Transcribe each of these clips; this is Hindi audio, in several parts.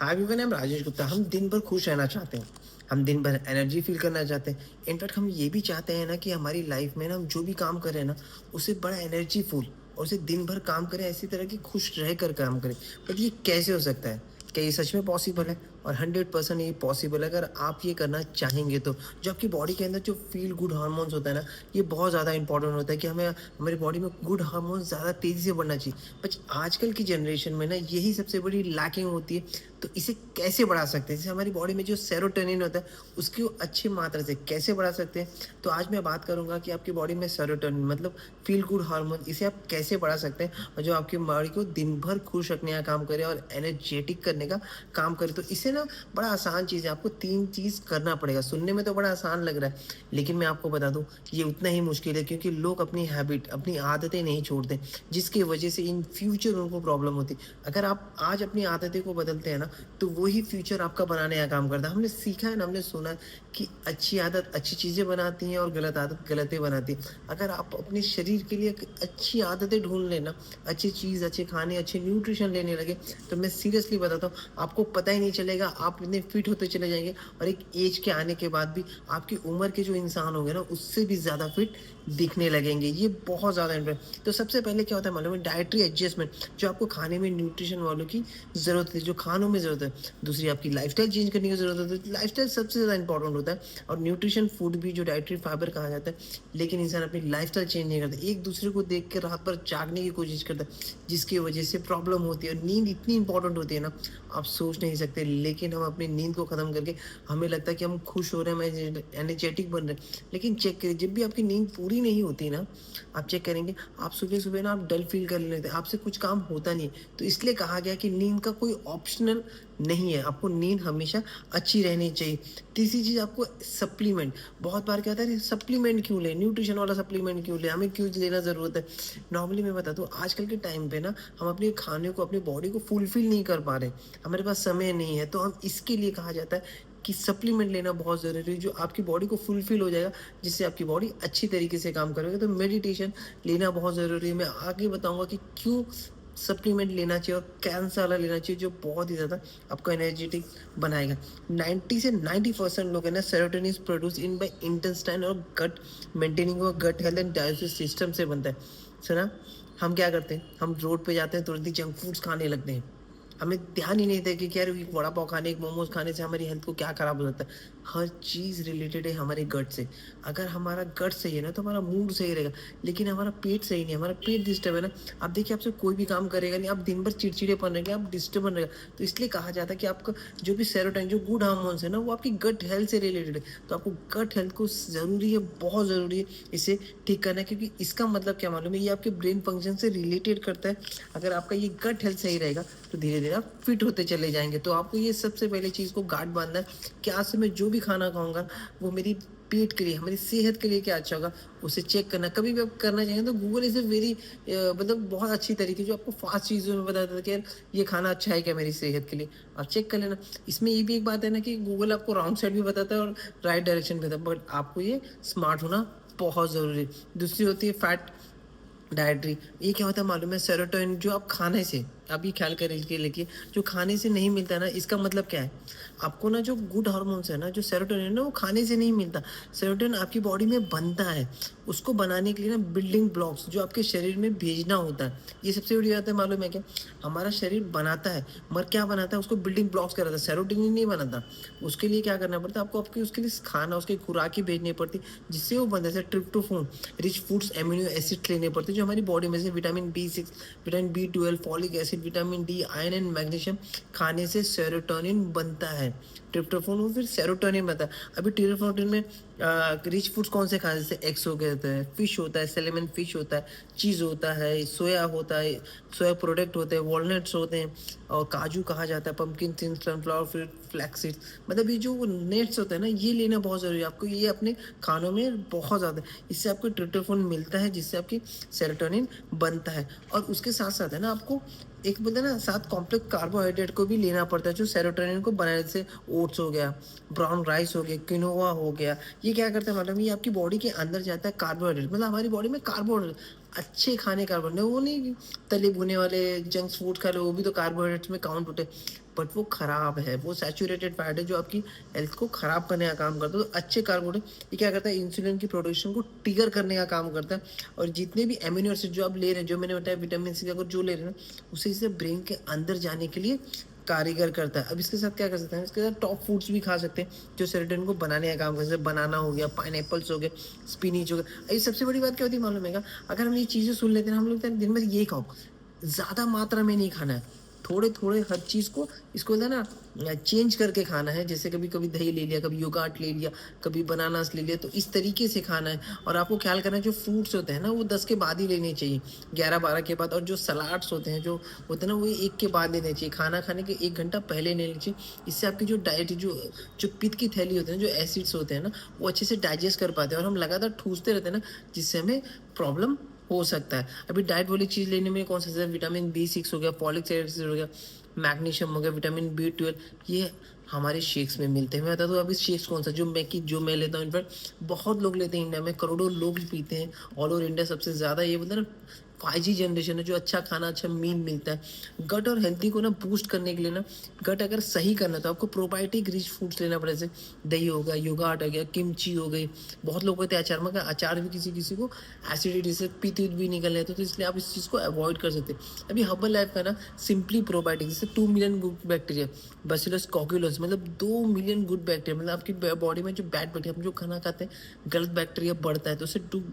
Hi everyone, I am Rajesh Gupta. हम दिन भर खुश रहना चाहते हैं। हम दिन भर एनर्जी फील करना चाहते हैं। इनफैक्ट हम ये भी चाहते हैं ना कि हमारी लाइफ में ना हम जो भी काम करें ना, उससे बड़ा एनर्जीफुल और उसे दिन भर काम करें, ऐसी तरह की खुश रह कर काम करें। बट ये कैसे हो सकता है? क्या ये सच में पॉसिबल है? और 100% ये पॉसिबल है अगर आप ये करना चाहेंगे तो। जो आपकी बॉडी के अंदर जो फील गुड हार्मोन्स होता है ना, ये बहुत ज़्यादा इंपॉर्टेंट होता है कि हमें हमारी बॉडी में गुड हार्मोन्स ज़्यादा तेज़ी से बढ़ना चाहिए। बट आजकल की जनरेशन में ना यही सबसे बड़ी लैकिंग होती है। तो इसे कैसे बढ़ा सकते हैं? जैसे हमारी बॉडी में जो सेरोटोनिन होता है, उसकी वो अच्छी मात्रा से कैसे बढ़ा सकते हैं? तो आज मैं बात करूँगा कि आपकी बॉडी में सेरोटोनिन मतलब फ़ील गुड हार्मोन, इसे आप कैसे बढ़ा सकते हैं और जो आपकी बॉडी को दिन भर खुश रखने का काम करे और एनर्जेटिक करने का काम करे। तो इसे ना बड़ा आसान चीज़ है, आपको 3 चीज़ करना पड़ेगा। सुनने में तो बड़ा आसान लग रहा है, लेकिन मैं आपको बता दूँ ये उतना ही मुश्किल है, क्योंकि लोग अपनी हैबिट, अपनी आदतें नहीं छोड़ते, जिसकी वजह से इन फ्यूचर उनको प्रॉब्लम होती है। अगर आप आज अपनी आदतें को बदलते हैं ना, तो वही फ्यूचर आपका बनाने का काम करता है। हमने सीखा है ना, हमने सुना है कि अच्छी आदत अच्छी चीज़ें बनाती हैं और गलत आदत गलतें बनाती है। अगर आप अपने शरीर के लिए एक अच्छी आदतें ढूँढ लें ना, अच्छी चीज़, अच्छे खाने, अच्छे न्यूट्रिशन लेने लगे, तो मैं सीरियसली बताता हूँ, आपको पता ही नहीं चलेगा, आप इतने फिट होते चले जाएँगे और एक एज के आने के बाद भी आपकी उम्र के जो इंसान होंगे ना, उससे भी ज़्यादा फिट दिखने लगेंगे। ये बहुत ज़्यादा इम्पोर्टेंट। तो सबसे पहले क्या होता है मालूम है? डाइटरी एडजस्टमेंट, जो आपको खाने में न्यूट्रिशन वालों की ज़रूरत है, जो खानों में ज़रूरत है। दूसरी आपकी लाइफ़स्टाइल चेंज करने की ज़रूरत होती है। लाइफ़स्टाइल सबसे ज़्यादा इंपॉर्टेंट होता है, और न्यूट्रिशन फूड भी, जो डाइटरी फाइबर कहा जाता है। लेकिन इंसान अपनी लाइफ़स्टाइल चेंज नहीं करता। एक दूसरे को देख के रात भर जागने की कोशिश करता है, जिसकी वजह से प्रॉब्लम होती है। और नींद इतनी इंपॉर्टेंट होती है ना, आप सोच नहीं सकते। लेकिन हम अपनी नींद को ख़त्म करके हमें लगता है कि हम खुश हो रहे हैं, एनर्जेटिक बन रहे हैं। लेकिन चेक करिए, जब भी आपकी नींद पूरी नहीं होती ना, आप चेक करेंगे, आप सुबह-सुबह ना आप डल फ़ील करने लगते हैं, आपसे कुछ काम होता नहीं है। तो इसलिए कहा गया कि नींद का कोई ऑप्शनल नहीं है, आपको नींद हमेशा अच्छी रहनी चाहिए। तीसरी चीज़, आपको सप्लीमेंट, बहुत बार क्या होता है, सप्लीमेंट क्यों लें, न्यूट्रिशन वाला सप्लीमेंट क्यों लें, हमें क्यों लेना ज़रूरत है? नॉर्मली मैं बताता हूँ, आजकल के टाइम पे ना हम अपने खाने को, अपनी बॉडी को फुलफ़िल नहीं कर पा रहे, हमारे पास समय नहीं है, तो हम इसके लिए कहा जाता है कि सप्लीमेंट लेना बहुत ज़रूरी है, जो आपकी बॉडी को फुलफ़िल हो जाएगा, जिससे आपकी बॉडी अच्छी तरीके से काम करेगी। तो मेडिटेशन लेना बहुत ज़रूरी है। मैं आगे बताऊँगा कि क्यों सप्लीमेंट लेना चाहिए और कौन-सा वाला लेना चाहिए, जो बहुत ही ज़्यादा आपको एनर्जेटिक बनाएगा। 90 से 90% लोग है ना, serotonin is produced in by intestine और गट मेंटेनिंग और gut health and digestive system से बनता है। सुना? हम क्या करते हैं? हम रोड पे जाते हैं, तुरंत ही जंक फूड्स खाने लगते हैं। हमें ध्यान ही नहीं था कि यार एक वड़ा पाव खाने, एक मोमोज़ खाने से हमारी हेल्थ को क्या ख़राब हो सकता है। हर चीज़ रिलेटेड है हमारे गट से। अगर हमारा गट सही है ना, तो हमारा मूड सही रहेगा। लेकिन हमारा पेट सही नहीं है, हमारा पेट डिस्टर्ब है ना, आप देखिए आपसे कोई भी काम करेगा नहीं, आप दिन भर चिड़चिड़ेपन रहेंगे, आप डिस्टर्बन रहेगा। तो इसलिए कहा जाता है कि आपका जो भी सेरोटोनिन, जो गुड हार्मोन्स है ना, वो आपकी गट हेल्थ से रिलेटेड है। तो आपको गट हेल्थ को ज़रूरी है, बहुत ज़रूरी है इसे ठीक करना, क्योंकि इसका मतलब क्या मालूम है, ये आपके ब्रेन फंक्शन से रिलेटेड करता है। अगर आपका ये गट हेल्थ सही रहेगा, तो धीरे-धीरे आप फिट होते चले जाएँगे। तो आपको ये सबसे पहले चीज़ को गाँठ बाँधना है कि आज से मैं जो भी खाना खाऊँगा, वो मेरी पेट के लिए, हमारी सेहत के लिए क्या अच्छा होगा, उसे चेक करना। कभी भी आप करना चाहें तो गूगल इज़ अ वेरी मतलब बहुत अच्छी तरीके, जो आपको फ़ास्ट चीज़ों में बता देता है कि यार ये खाना अच्छा है क्या मेरी सेहत के लिए, आप चेक कर लेना। इसमें ये भी एक बात है ना कि गूगल आपको रॉन्ग साइड भी बताता है और राइट डायरेक्शन भी बताता है, बट आपको ये स्मार्ट होना बहुत ज़रूरी है। दूसरी होती है फैट डायट्री। ये क्या होता है मालूम है? सेरोटोनिन जो आप खाने से, आप ये ख्याल करके देखिए, जो खाने से नहीं मिलता है ना, इसका मतलब क्या है? आपको ना जो गुड हार्मोन्स है ना, जो सेरोटोनिन है ना, वो खाने से नहीं मिलता। सेरोटोनिन आपकी बॉडी में बनता है। उसको बनाने के लिए ना बिल्डिंग ब्लॉक्स जो आपके शरीर में भेजना होता है। ये सबसे बड़ी बात है मालूम है क्या? हमारा शरीर बनाता है, मगर क्या बनाता है? उसको बिल्डिंग ब्लॉक्स कराता है, सेरोटोनिन नहीं बनाता। उसके लिए क्या करना पड़ता है आपको? आपकी उसके लिए खाना, उसकी खुराक ही भेजनी पड़ती है, जिससे वो बनता है। जैसे tryptophan rich foods, amino acid लेने पड़ते हैं, जो हमारी बॉडी में से vitamin B6, vitamin B12, folic acid, vitamin D, iron and magnesium खाने से सेरोटोनिन बनता है। ट्रिप्टोफैन वो फिर सेरोटोनिन बनता है। अभी ट्रिप्टोफैन में रिच फूड्स कौन से खाने, जैसे एग्स हो गए होते हैं, फिश होता है, सैल्मन फिश होता है, चीज़ होता है, सोया होता है, सोया प्रोडक्ट होते हैं, वॉलनट्स होते हैं, और काजू कहा जाता है, pumpkin seeds, sunflower seed, flax seeds. मतलब ये जो नट्स होते हैं ना, ये लेना बहुत ज़रूरी है आपको। ये अपने खानों में बहुत ज़्यादा, इससे आपको ट्रिप्टोफैन मिलता है, जिससे आपकी सेरोटोनिन बनता है। और उसके साथ-साथ है ना, आपको एक बोलते हैं ना, साथ कॉम्प्लेक्स कार्बोहाइड्रेट को भी लेना पड़ता है, जो सेरोटोनिन को बनाने, जैसे ओट्स हो गया, ब्राउन राइस हो गया, क्विनोआ हो गया। ये क्या करता है मालूम है? ये आपकी बॉडी के अंदर जाता है कार्बोहाइड्रेट, मतलब हमारी बॉडी में कार्बोहाइड्रेट अच्छे खाने कार्बोहाइड्रेट, वो नहीं कि तले भुने वाले जंक फूड खा लो, वो भी तो कार्बोहाइड्रेट्स में काउंट होते हैं, बट वो खराब है, वो सैचुरेटेड फैट है जो आपकी हेल्थ को खराब करने का काम करता है। तो अच्छे कार्बोहाइड्रेट ये क्या करता है, इंसुलिन की प्रोडक्शन को ट्रिगर करने का काम करता है, और जितने भी एमिनो एसिड जो आप ले रहे हैं, जो मैंने बताया विटामिन सी अगर जो ले रहे हैं ना, उसे इसे ब्रेन के अंदर जाने के लिए कारीगर करता है। अब इसके साथ क्या कर सकते हैं, इसके साथ टॉप फूड्स भी खा सकते हैं जो सेरोटोनिन को बनाने का काम करते हैं, जैसे बनाना हो गया, पाइनएप्पल्स हो गए, स्पिनिच हो गया। ये सबसे बड़ी बात क्या होती है मालूम है क्या, अगर हम ये चीज़ें सुन लेते हैं, हम लोग कहते हैं दिन में ये खाओ, ज़्यादा मात्रा में नहीं खाना है, थोड़े थोड़े हर चीज़ को, इसको होता है ना चेंज करके खाना है, जैसे कभी कभी दही ले लिया, कभी योगार्ट ले लिया, कभी बनानास ले लिया, तो इस तरीके से खाना है। और आपको ख्याल करना है जो फ्रूट्स होते हैं ना वो 10 के बाद ही लेने चाहिए, 11-12 के बाद, और जो सलाड्स होते हैं जो होते हैं ना वो 1 के बाद लेने चाहिए, खाना खाने के 1 घंटा पहले लेने चाहिए। इससे आपकी जो डाइट जो जो पित्त की थैली होती है, जो एसिड्स होते हैं ना, वो अच्छे से डाइजेस्ट कर पाते हैं, और हम लगातार ठूसते रहते हैं ना, जिससे हमें प्रॉब्लम हो सकता है। अभी डाइट वाली चीज़ लेने में कौन सा, जैसे विटामिन B6 हो गया, फॉलिक एसिड हो गया, मैग्नीशियम हो गया, विटामिन B12, ये हमारे शेक्स में मिलते हैं। मैं बता दूँ अभी शेक्स कौन सा जो मैं लेता हूँ, इनफैक्ट बहुत लोग लेते हैं, इंडिया में करोड़ों लोग पीते हैं, ऑल ओवर इंडिया सबसे ज़्यादा ये बोलते हैं ना 5G जनरेशन है, जो अच्छा खाना, अच्छा मील मिलता है। गट और हेल्थी को ना बूस्ट करने के लिए ना, गट अगर सही करना तो आपको प्रोबायोटिक रिच फूड्स लेना पड़े, जैसे दही हो गया, योगार्ट हो गया, किमची हो गई, बहुत लोग कहते हैं अचार, मगर अचार भी किसी किसी को एसिडिटी से पीती भी निकल लेते, तो इसलिए आप इस चीज़ को अवॉइड कर सकते हैं। अभी हर्बल लाइफ का ना सिंपली प्रोबायोटिक, जैसे 2 million good bacteria, bacillus Cocculus, मतलब 2 मिलियन गुड बैक्टीरिया, मतलब आपकी बॉडी में जो बैड बैक्टीरिया, हम जो खाना खाते हैं गलत बैक्टीरिया बढ़ता है, तो उससे 2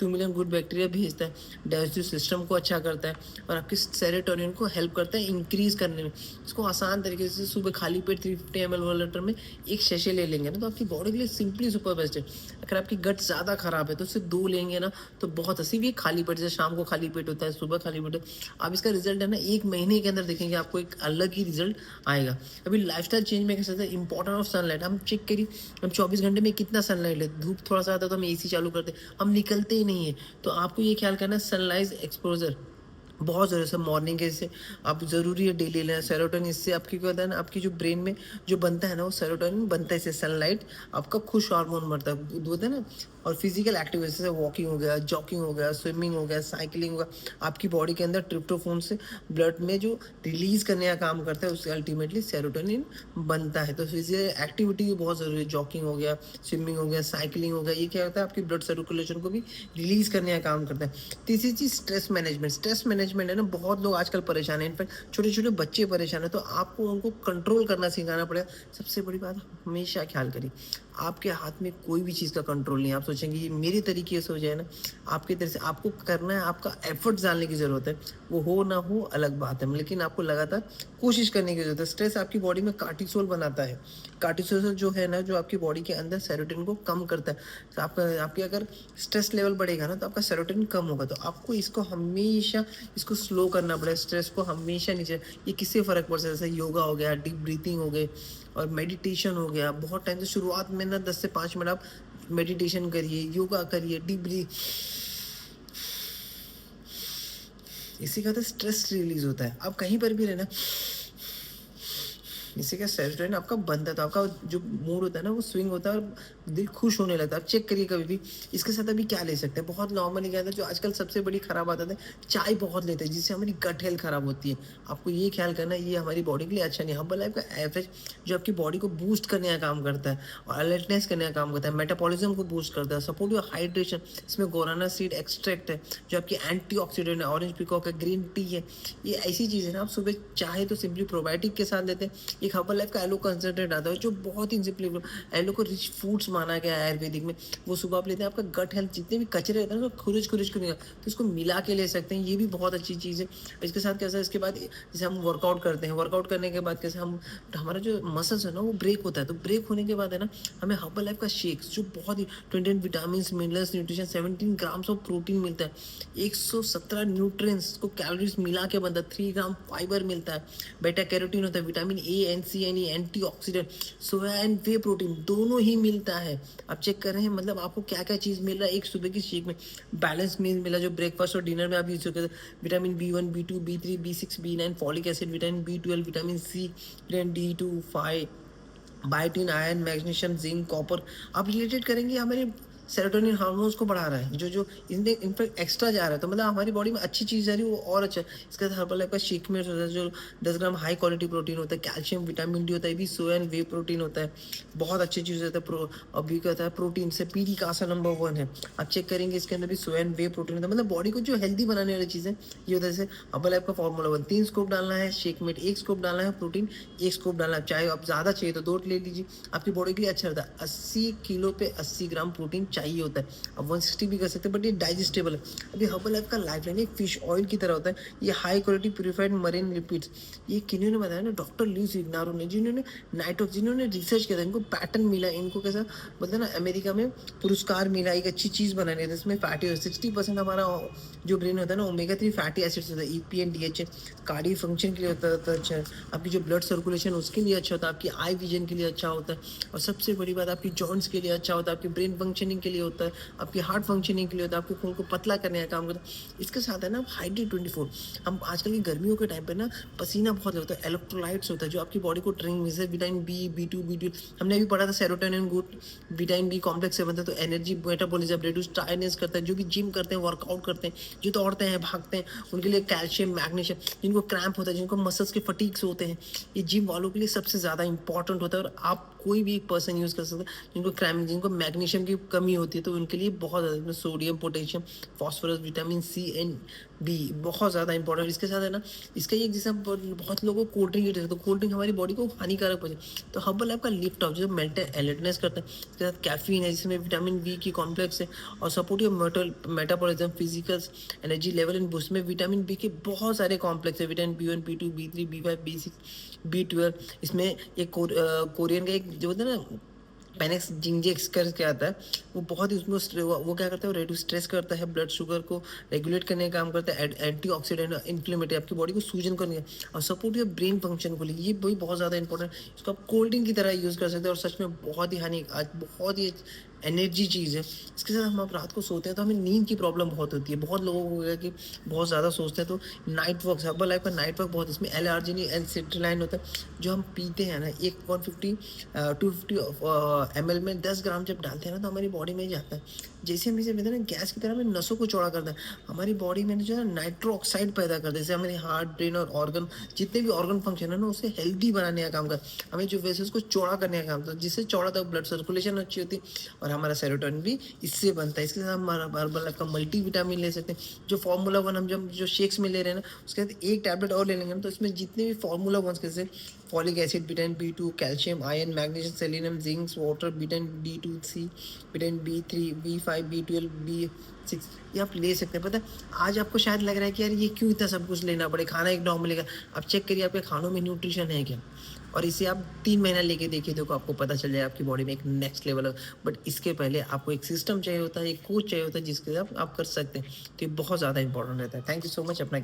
मिलियन गुड बैक्टीरिया भेजता है, डाइजेस्टिव सिस्टम को अच्छा करता है, और आपके सेरोटोनिन को हेल्प करता है इंक्रीज करने में। इसको आसान तरीके से सुबह खाली पेट 350 ml वाला लीटर में एक शेशे ले लेंगे ना, तो आपकी बॉडी के लिए सिंपली सुपर बेस्ट है। अगर आपकी गट ज़्यादा खराब है तो उससे 2 लेंगे ना, तो बहुत हंसी भी, खाली पेट, जैसे शाम को खाली पेट होता है, सुबह खाली पेट, आप इसका रिजल्ट है ना 1 महीने के अंदर देखेंगे, आपको एक अलग ही रिजल्ट आएगा। अभी लाइफस्टाइल चेंज में कैसे इंपॉर्टेंट ऑफ सनलाइट, हम चेक करिए, हम 24 घंटे में कितना सनलाइट लेते, धूप थोड़ा सा आता है तो हम AC चालू करते, हम निकलते ही नहीं है। तो आपको ये ख्याल करना है, सनलाइट एक्सपोजर बहुत ज़रूरी है, मॉर्निंग के, इससे आप ज़रूरी है डेली लेना सेरोटोनिन। इससे आपकी क्या होता है ना, आपकी जो ब्रेन में जो बनता है ना, वो सेरोटोनिन बनता है, इससे सनलाइट आपका खुश हार्मोन बनता है, होता है ना। और फिजिकल एक्टिविटी जैसे वॉकिंग हो गया, जॉगिंग हो गया, स्विमिंग हो गया, साइकिलिंग हो गया, आपकी बॉडी के अंदर ट्रिप्टोफोन से ब्लड में जो रिलीज करने का काम करता है, उससे अल्टीमेटली सेरोटोनिन बनता है। तो फिजिकल एक्टिविटी भी बहुत ज़रूरी है, जॉगिंग हो गया, स्विमिंग हो गया, साइकिलिंग हो गया, ये क्या होता है आपकी ब्लड सर्कुलेशन को भी रिलीज करने का काम करता है। तीसरी चीज़ स्ट्रेस मैनेजमेंट, स्ट्रेस मैनेजमेंट है ना, बहुत लोग आजकल परेशान हैं, इनफैक्ट छोटे छोटे बच्चे परेशान हैं, तो आपको उनको कंट्रोल करना सिखाना पड़ेगा। सबसे बड़ी बात, हमेशा ख्याल करिए, आपके हाथ में कोई भी चीज़ का कंट्रोल नहीं है। आप सोचेंगे ये मेरे तरीके से हो जाए ना, आपकी तरह से आपको करना है, आपका एफर्ट्स डालने की ज़रूरत है, वो हो ना हो अलग बात है, लेकिन आपको लगातार कोशिश करने की ज़रूरत है। स्ट्रेस आपकी बॉडी में कार्टिसोल बनाता है, कार्टिसोल जो है ना, जो आपकी बॉडी के अंदर सेरोटोनिन को कम करता है। तो आपकी अगर स्ट्रेस लेवल बढ़ेगा ना, तो आपका सेरोटोनिन कम होगा, तो आपको इसको हमेशा इसको स्लो करना पड़ेगा, स्ट्रेस को हमेशा नीचे। ये किससे फ़र्क पड़ सकता है, जैसे योगा हो गया, डीप ब्रीथिंग हो गई, और मेडिटेशन हो गया। बहुत टाइम से शुरुआत में ना 10 से 5 मिनट आप मेडिटेशन करिए, योगा करिए, डीप ब्रीथ, इससे क्या होता है, स्ट्रेस रिलीज होता है। आप कहीं पर भी रहना, इससे क्या सेरोटोनिन आपका बनता है, तो आपका जो मूड होता है ना वो स्विंग होता है, और दिल खुश होने लगता है। आप चेक करिए कभी भी। इसके साथ अभी क्या ले सकते हैं, बहुत नॉर्मली क्या होता है, जो आजकल सबसे बड़ी खराब आदत है, चाय बहुत लेते हैं, जिससे हमारी गट हेल्थ खराब होती है। आपको ये ख्याल करना है, ये हमारी बॉडी के लिए अच्छा नहीं है। हर्बल लाइफ का एवरेज जो आपकी बॉडी को बूस्ट करने का काम करता है, और अलर्टनेस करने का काम करता है, मेटाबॉलिज्म को बूस्ट करता है, सपोर्ट योर हाइड्रेशन। इसमें गोराना सीड एक्सट्रैक्ट है, जो आपकी एंटीऑक्सीडेंट है, ऑरेंज पीकॉक है, ग्रीन टी है, ये ऐसी चीज़ है ना, आप सुबह चाहे तो सिंपली प्रोबायोटिक के साथ लेते हैं। एक हर्बल लाइफ का एलो कंसनट्रेट आता है, जो बहुत ही सिंपली, एलो को रिच फूड्स माना गया है आयुर्वेदिक में, वो सुबह आप लेते हैं, आपका गट हेल्थ जितने भी कचरे रहते हैं ना, खुरिज खुरिज को निकाल, तो इसको मिला के ले सकते हैं, ये भी बहुत अच्छी चीज़ है। इसके साथ कैसा है, इसके बाद जैसे हम वर्कआउट करते हैं, वर्कआउट करने के बाद कैसे हम, हमारा जो मसल्स है ना वो ब्रेक होता है, तो ब्रेक होने के बाद है ना, हमें हर्बल लाइफ का शेक्स, जो बहुत ही 20 vitamin, minerals, nutrition, 17 grams of protein मिलता है, 117 न्यूट्रिएंट्स को कैलोरीज मिला के बनता है, 3 ग्राम फाइबर मिलता है, बेटा कैरोटीन होता है, vitamin A, NC, antioxidant, soya and way protein दोनों ही मिलता है। आप चेक कर रहे हैं, मतलब आपको क्या क्या चीज़ मिल रहा है एक सुबह की शेक में। बैलेंस मील मिला, जो ब्रेकफास्ट और डिनर में आप यूज करते हैं, vitamin B1, B2, B3, B6, B9, folic acid, vitamin B12, vitamin C, vitamin D2, 5, biotin, iron, magnesium, zinc, copper. आप रिलेटेड करेंगे हमारे सेरोटोनिन हार्मोन्स को बढ़ा रहा है, जो इनमें इनफैक्ट एक्स्ट्रा जा रहा है, तो मतलब हमारी बॉडी में अच्छी चीज़ जा रही है वो और अच्छा है। इसके साथ हर्बल लाइफ का शेक मिक्स होता है जो 10 ग्राम हाई क्वालिटी प्रोटीन होता है, कैल्शियम, विटामिन डी होता है, ये भी सोया एंड वे प्रोटीन होता है, बहुत अच्छी चीज़ होता है। अभी क्या होता है प्रोटीन से पीडी कासा नंबर 1 है, आप चेक करेंगे इसके अंदर भी सोया एंड वे प्रोटीन होता है, मतलब बॉडी को जो हेल्दी बनाने वाली चीज़ें ये होता है। जैसे हर्बल लाइफ का फॉर्मूला 1, 3 स्कूप डालना है, शेक में 1 स्कूप डालना है, प्रोटीन 1 स्कूप डालना है, चाहे आप ज़्यादा चाहिए तो 2 ले लीजिए, आपकी बॉडी के लिए अच्छा रहता है। 80 किलो पे 80 ग्राम प्रोटीन चाहिए होता है, अब 160 भी कर सकते हैं, बट ये डाइजेस्टेबल है। अभी हर्बल लाइफ का लाइफलाइन एक फिश ऑयल की तरह होता है, ये high quality purified marine lipids, ये किन्होंने बताया ना, डॉक्टर लुइस इग्नारो ने, जिन्होंने नाइट्रोक, जिन्होंने रिसर्च किया था, इनको पैटर्न मिला, इनको कैसा मतलब ना अमेरिका में पुरस्कार मिला एक अच्छी चीज़ बनाने का, इसमें फैटी 60% हमारा जो ब्रेन होता है ना ओमेगा 3 फैटी एसिड्स होता है, EP and DHA, cardio function के लिए होता है अच्छा है, आपकी जो ब्लड सर्कुलेशन उसके लिए अच्छा होता है, आपकी आई विजन के लिए अच्छा होता है, और सबसे बड़ी बात आपकी जॉइंट्स के लिए अच्छा होता है, आपकी ब्रेन फंक्शनिंग के लिए होता है, आपकी हार्ट फंक्शनिंग के लिए होता है, आपके खून को पतला करने का काम करता है। इसके साथ है ना हाइड्रेट 24, हम आजकल की गर्मियों के टाइम पे ना पसीना बहुत लगता है, इलेक्ट्रोलाइट्स होता है जो आपकी बॉडी को ट्रेनिंग, जैसे विटामिन बी, B2 हमने अभी पढ़ा था, serotonin good vitamin B complex से बनता है, तो एनर्जी, मेटाबॉलिज्म, रिड्यूस टायर्डनेस करता है, जो भी जिम करते हैं, वर्कआउट करते हैं, जो दौड़ते हैं, भागते हैं, उनके लिए कैल्शियम, मैग्नीशियम, जिनको क्रैम्प होता है, जिनको मसल्स के फटीग्स होते हैं, ये जिम वालों के लिए सबसे ज़्यादा इंपॉर्टेंट होता है, और आप कोई भी पर्सन यूज़ कर सकते हैं जिनको क्रैम्प, जिनको मैग्नीशियम की कमी होती है, तो उनके लिए बहुत ज़्यादा, sodium, potassium, phosphorus, vitamin C and B बहुत ज़्यादा इंपॉर्टेंट। इसके साथ है ना, इसका ये जैसे बहुत लोगों को कोल्ड ड्रिंक, तो कोल्ड ड्रिंक हमारी बॉडी को हानिकारक पहुंचे, तो हर्बल लाइफ का लिफ्ट ऑफ जो मेंटल अलर्टनेस करता है, इसके साथ कैफीन है जिसमें विटामिन बी की कॉम्प्लेक्स है, और supportive metabolism, physical energy level in boost में विटामिन बी के बहुत सारे कॉम्प्लेक्स है, vitamin B1, B2, B3, B5, B6, B12, इसमें एक कोरियन का एक जो होता है ना पेनेक्स जिंजेक्स करके आता है, वो बहुत ही उसमें वो क्या करता है, वो रेड्यूस स्ट्रेस करता है, ब्लड शुगर को रेगुलेट करने का काम करता है, एंटीऑक्सीडेंट, इन्फ्लेमेटरी, आपकी बॉडी को सूजन करने का, और सपोर्ट योर ब्रेन फंक्शन को लिए, ये भी बहुत ज़्यादा इंपॉर्टेंट। इसको आप कोल्ड ड्रिंक की तरह यूज़ कर सकते हैं, और सच में बहुत ही हानि, आज बहुत ही एनर्जी चीज़ है। इसके साथ हम आप रात को सोते हैं तो हमें नींद की प्रॉब्लम बहुत होती है, बहुत लोगों को है कि बहुत ज़्यादा सोचते हैं, तो नाइट वर्क, हर्बल लाइफ का नाइट वर्क बहुत, इसमें L-arginine, L-citrulline होता है, जो हम पीते हैं ना, एक 150 250 ml में 10 ग्राम जब डालते हैं ना, तो हमारी बॉडी में जाता है, जैसे हम इसे ना गैस की तरह हमें नसों को चौड़ा करता है, हमारी बॉडी में जो है नाइट्रो ऑक्साइड पैदा करता है, जैसे हमारे हार्ट, ब्रेन और ऑर्गन, जितने भी ऑर्गन फंक्शन है ना, उसे हेल्दी बनाने का काम करता है, हमें जो वेसल्स को चौड़ा करने का काम करता है, जिससे चौड़ा तक ब्लड सर्कुलेशन अच्छी होती है, और हमारा सेरोटोनिन भी इससे बनता है। इसके साथ हम हर्बल लाइफ का मल्टी विटामिन ले सकते हैं, जो फार्मूला 1 हम जब जो शेक्स में ले रहे हैं ना, उसके साथ एक टैबलेट और ले लेंगे ना, तो इसमें जितने भी फार्मूला 1 जैसे folic acid, vitamin B2, calcium, iron, magnesium, selenium, zinc, water, vitamin D2C, vitamin B3, B5, B12, B6, ये आप ले सकते हैं। पता है आज आपको शायद लग रहा है कि यार ये क्यों इतना सब कुछ लेना पड़े, खाना एक नॉर्मल मिलेगा, आप चेक करिए आपके खानों में न्यूट्रिशन है क्या, और इसे आप 3 महीना लेके देखिए, देखो आपको पता चल जाए आपकी बॉडी में एक नेक्स्ट लेवल है। बट इसके पहले आपको एक सिस्टम चाहिए होता है, एक कोच चाहिए होता है, जिसके आप कर सकते हैं, तो ये बहुत ज़्यादा इंपॉर्टेंट रहता है। थैंक यू सो मच अपना